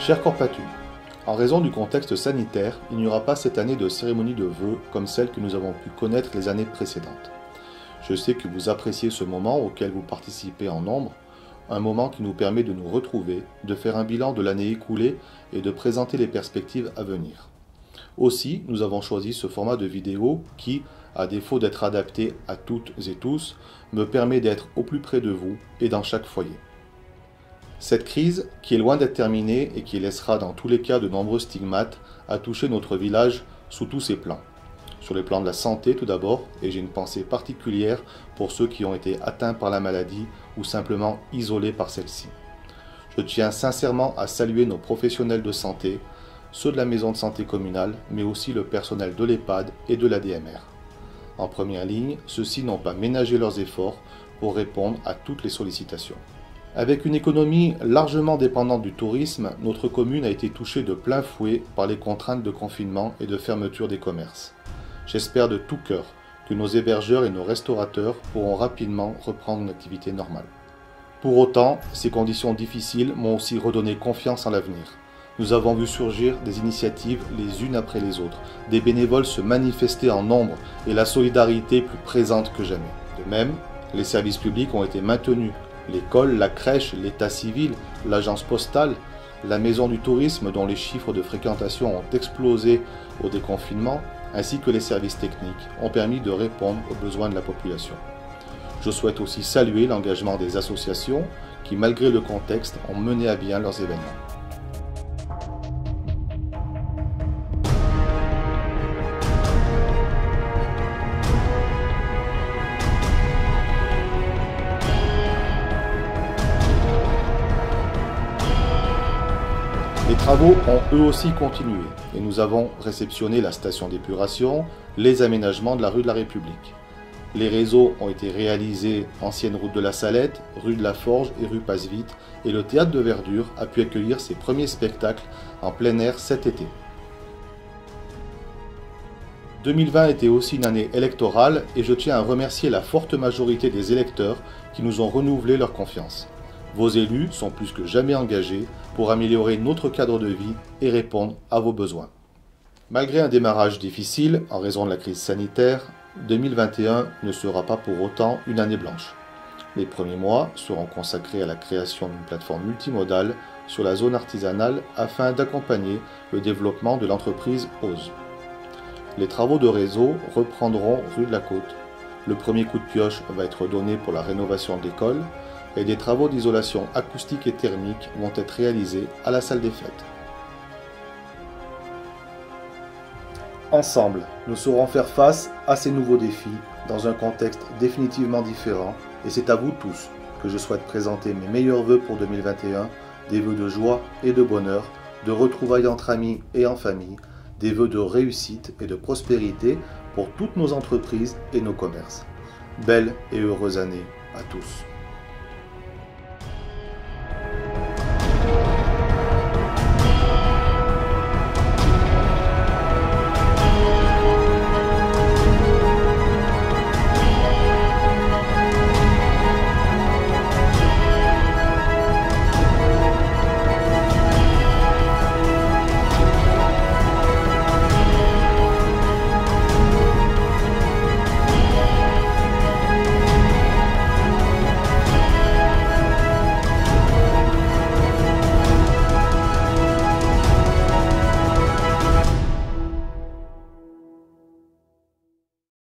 Cher Corpatu, en raison du contexte sanitaire, il n'y aura pas cette année de cérémonie de vœux comme celle que nous avons pu connaître les années précédentes. Je sais que vous appréciez ce moment auquel vous participez en nombre, un moment qui nous permet de nous retrouver, de faire un bilan de l'année écoulée et de présenter les perspectives à venir. Aussi, nous avons choisi ce format de vidéo qui, à défaut d'être adapté à toutes et tous, me permet d'être au plus près de vous et dans chaque foyer. Cette crise, qui est loin d'être terminée et qui laissera dans tous les cas de nombreux stigmates, a touché notre village sous tous ses plans. Sur le plan de la santé tout d'abord, et j'ai une pensée particulière pour ceux qui ont été atteints par la maladie ou simplement isolés par celle-ci. Je tiens sincèrement à saluer nos professionnels de santé, ceux de la maison de santé communale, mais aussi le personnel de l'EHPAD et de l'ADMR. En première ligne, ceux-ci n'ont pas ménagé leurs efforts pour répondre à toutes les sollicitations. Avec une économie largement dépendante du tourisme, notre commune a été touchée de plein fouet par les contraintes de confinement et de fermeture des commerces. J'espère de tout cœur que nos hébergeurs et nos restaurateurs pourront rapidement reprendre une activité normale. Pour autant, ces conditions difficiles m'ont aussi redonné confiance en l'avenir. Nous avons vu surgir des initiatives les unes après les autres, des bénévoles se manifester en nombre et la solidarité plus présente que jamais. De même, les services publics ont été maintenus. L'école, la crèche, l'état civil, l'agence postale, la maison du tourisme dont les chiffres de fréquentation ont explosé au déconfinement, ainsi que les services techniques ont permis de répondre aux besoins de la population. Je souhaite aussi saluer l'engagement des associations qui, malgré le contexte, ont mené à bien leurs événements. Les travaux ont eux aussi continué et nous avons réceptionné la station d'épuration, les aménagements de la rue de la République. Les réseaux ont été réalisés ancienne route de la Salette, rue de la Forge et rue Passe-Vite et le théâtre de Verdure a pu accueillir ses premiers spectacles en plein air cet été. 2020 était aussi une année électorale et je tiens à remercier la forte majorité des électeurs qui nous ont renouvelé leur confiance. Vos élus sont plus que jamais engagés pour améliorer notre cadre de vie et répondre à vos besoins. Malgré un démarrage difficile en raison de la crise sanitaire, 2021 ne sera pas pour autant une année blanche. Les premiers mois seront consacrés à la création d'une plateforme multimodale sur la zone artisanale afin d'accompagner le développement de l'entreprise OSE. Les travaux de réseau reprendront rue de la Côte. Le premier coup de pioche va être donné pour la rénovation de l'école et des travaux d'isolation acoustique et thermique vont être réalisés à la salle des fêtes. Ensemble, nous saurons faire face à ces nouveaux défis dans un contexte définitivement différent et c'est à vous tous que je souhaite présenter mes meilleurs vœux pour 2021, des vœux de joie et de bonheur, de retrouvailles entre amis et en famille, des vœux de réussite et de prospérité pour toutes nos entreprises et nos commerces. Belle et heureuse année à tous.